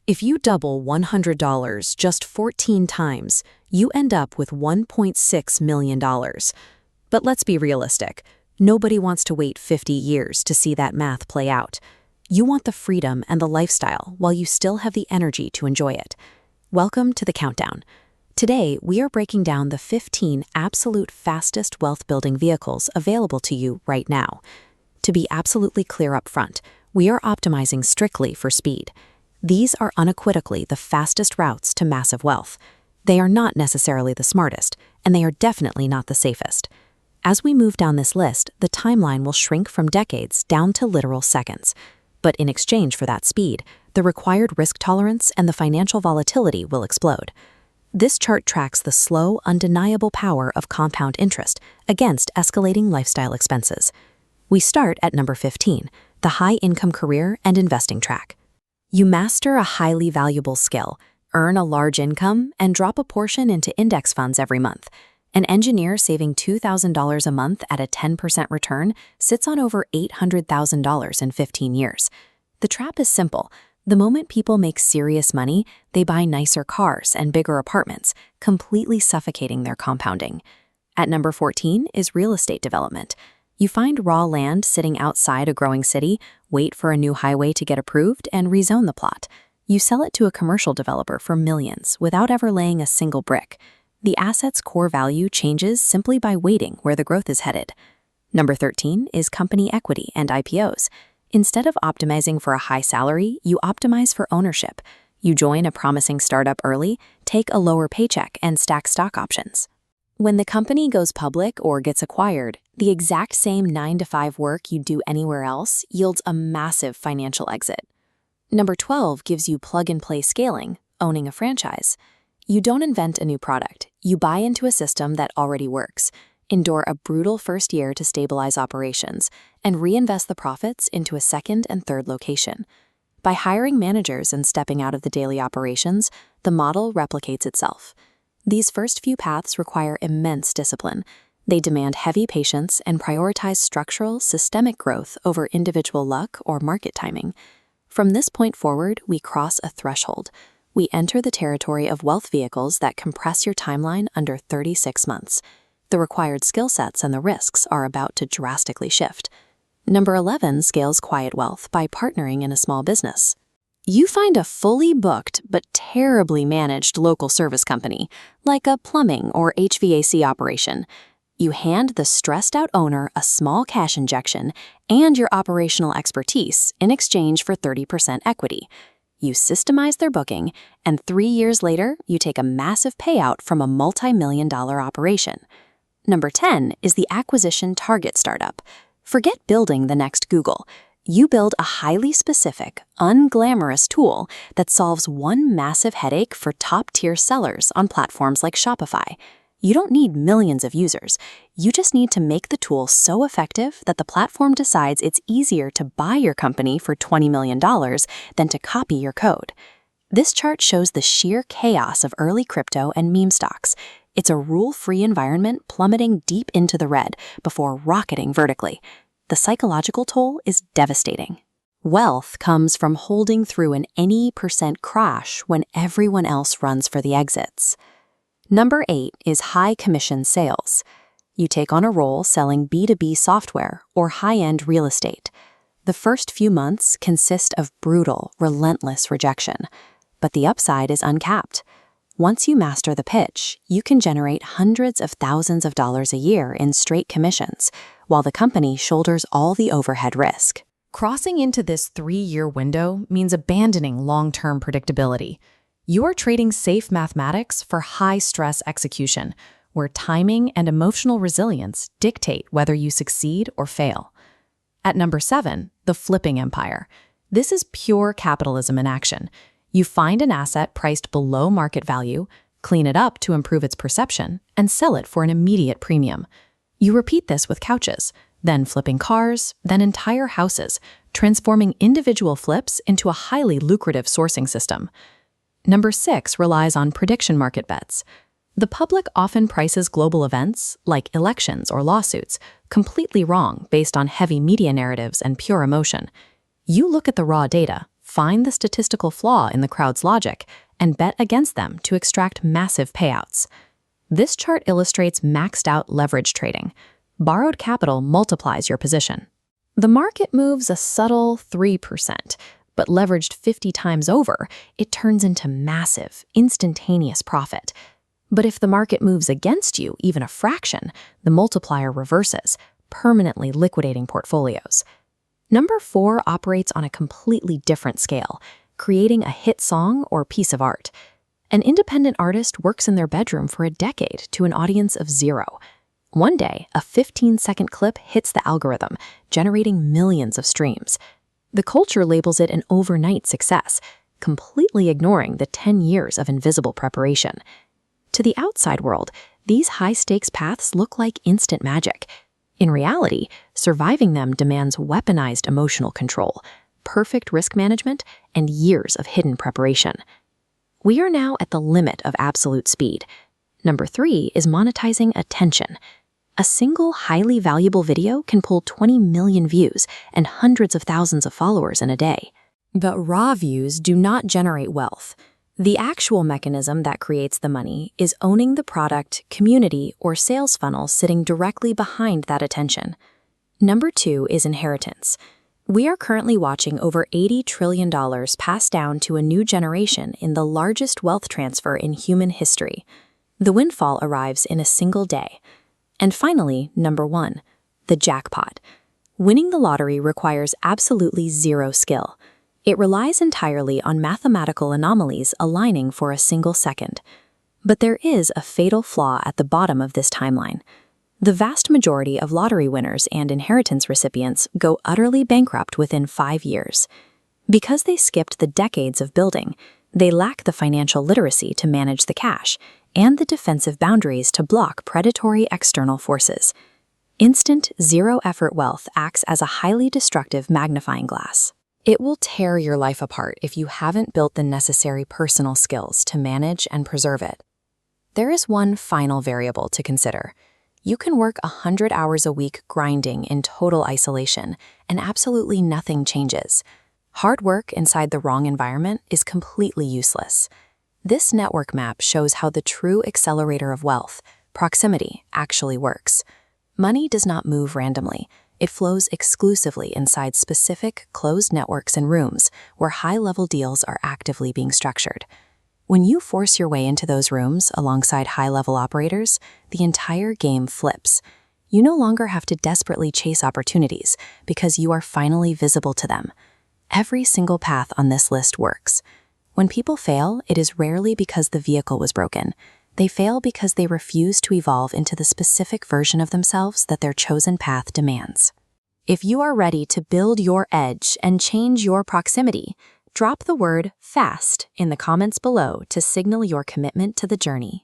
If you double $100 just 14 times, you end up with $1.6 million. But let's be realistic. Nobody wants to wait 50 years to see that math play out. You want the freedom and the lifestyle while you still have the energy to enjoy it. Welcome to the countdown. Today, we are breaking down the 15 absolute fastest wealth-building vehicles available to you right now. To be absolutely clear up front, we are optimizing strictly for speed. These are unequivocally the fastest routes to massive wealth. They are not necessarily the smartest, and they are definitely not the safest. As we move down this list, the timeline will shrink from decades down to literal seconds. But in exchange for that speed, the required risk tolerance and the financial volatility will explode. This chart tracks the slow, undeniable power of compound interest against escalating lifestyle expenses. We start at number 15, the high-income career and investing track. You master a highly valuable skill, earn a large income, and drop a portion into index funds every month. An engineer saving $2,000 a month at a 10% return sits on over $800,000 in 15 years. The trap is simple. The moment people make serious money, they buy nicer cars and bigger apartments, completely suffocating their compounding. At number 14 is real estate development. You find raw land sitting outside a growing city, wait for a new highway to get approved, and rezone the plot. You sell it to a commercial developer for millions without ever laying a single brick. The asset's core value changes simply by waiting where the growth is headed. Number 13 is company equity and IPOs. Instead of optimizing for a high salary, you optimize for ownership. You join a promising startup early, take a lower paycheck, and stack stock options. When the company goes public or gets acquired, the exact same 9-to-5 work you do anywhere else yields a massive financial exit. Number 12 gives you plug-and-play scaling, owning a franchise. You don't invent a new product. You buy into a system that already works, endure a brutal first year to stabilize operations, and reinvest the profits into a second and third location. By hiring managers and stepping out of the daily operations, the model replicates itself. These first few paths require immense discipline. They demand heavy patience and prioritize structural, systemic growth over individual luck or market timing. From this point forward, we cross a threshold. We enter the territory of wealth vehicles that compress your timeline under 36 months. The required skill sets and the risks are about to drastically shift. Number 11 scales quiet wealth by partnering in a small business. You find a fully booked but terribly managed local service company, like a plumbing or HVAC operation. You hand the stressed-out owner a small cash injection and your operational expertise in exchange for 30% equity. You systemize their booking, and 3 years later, you take a massive payout from a multi-million-dollar operation. Number 10 is the acquisition target startup. Forget building the next Google. You build a highly specific, unglamorous tool that solves one massive headache for top-tier sellers on platforms like Shopify. You don't need millions of users. You just need to make the tool so effective that the platform decides it's easier to buy your company for $20 million than to copy your code. This chart shows the sheer chaos of early crypto and meme stocks. It's a rule-free environment plummeting deep into the red before rocketing vertically. The psychological toll is devastating. Wealth comes from holding through an any percent crash when everyone else runs for the exits. Number 8 is high commission sales. You take on a role selling B2B software or high-end real estate. The first few months consist of brutal, relentless rejection, but the upside is uncapped. Once you master the pitch, you can generate hundreds of thousands of dollars a year in straight commissions, while the company shoulders all the overhead risk. Crossing into this 3-year window means abandoning long-term predictability. You are trading safe mathematics for high-stress execution, where timing and emotional resilience dictate whether you succeed or fail. At number 7, the flipping empire. This is pure capitalism in action. You find an asset priced below market value, clean it up to improve its perception, and sell it for an immediate premium. You repeat this with couches, then flipping cars, then entire houses, transforming individual flips into a highly lucrative sourcing system. Number 6 relies on prediction market bets. The public often prices global events, like elections or lawsuits, completely wrong based on heavy media narratives and pure emotion. You look at the raw data, find the statistical flaw in the crowd's logic, and bet against them to extract massive payouts. This chart illustrates maxed-out leverage trading. Borrowed capital multiplies your position. The market moves a subtle 3%, but leveraged 50 times over, it turns into massive, instantaneous profit. But if the market moves against you even a fraction, the multiplier reverses, permanently liquidating portfolios. Number 4 operates on a completely different scale, creating a hit song or piece of art. An independent artist works in their bedroom for a decade to an audience of 0. One day, a 15-second clip hits the algorithm, generating millions of streams. The culture labels it an overnight success, completely ignoring the 10 years of invisible preparation. To the outside world, these high-stakes paths look like instant magic. In reality, surviving them demands weaponized emotional control, perfect risk management, and years of hidden preparation. We are now at the limit of absolute speed. Number 3 is monetizing attention. A single highly valuable video can pull 20 million views and hundreds of thousands of followers in a day. But raw views do not generate wealth. The actual mechanism that creates the money is owning the product, community, or sales funnel sitting directly behind that attention. Number 2 is inheritance. We are currently watching over $80 trillion pass down to a new generation in the largest wealth transfer in human history. The windfall arrives in a single day. And finally, number 1, the jackpot. Winning the lottery requires absolutely zero skill. It relies entirely on mathematical anomalies aligning for a single second. But there is a fatal flaw at the bottom of this timeline. The vast majority of lottery winners and inheritance recipients go utterly bankrupt within 5 years. Because they skipped the decades of building, they lack the financial literacy to manage the cash and the defensive boundaries to block predatory external forces. Instant, zero-effort wealth acts as a highly destructive magnifying glass. It will tear your life apart if you haven't built the necessary personal skills to manage and preserve it. There is one final variable to consider. You can work 100 hours a week grinding in total isolation, and absolutely nothing changes. Hard work inside the wrong environment is completely useless. This network map shows how the true accelerator of wealth, proximity, actually works. Money does not move randomly. It flows exclusively inside specific, closed networks and rooms where high-level deals are actively being structured. When you force your way into those rooms alongside high-level operators, the entire game flips. You no longer have to desperately chase opportunities because you are finally visible to them. Every single path on this list works. When people fail, it is rarely because the vehicle was broken. They fail because they refuse to evolve into the specific version of themselves that their chosen path demands. If you are ready to build your edge and change your proximity, drop the word FAST in the comments below to signal your commitment to the journey.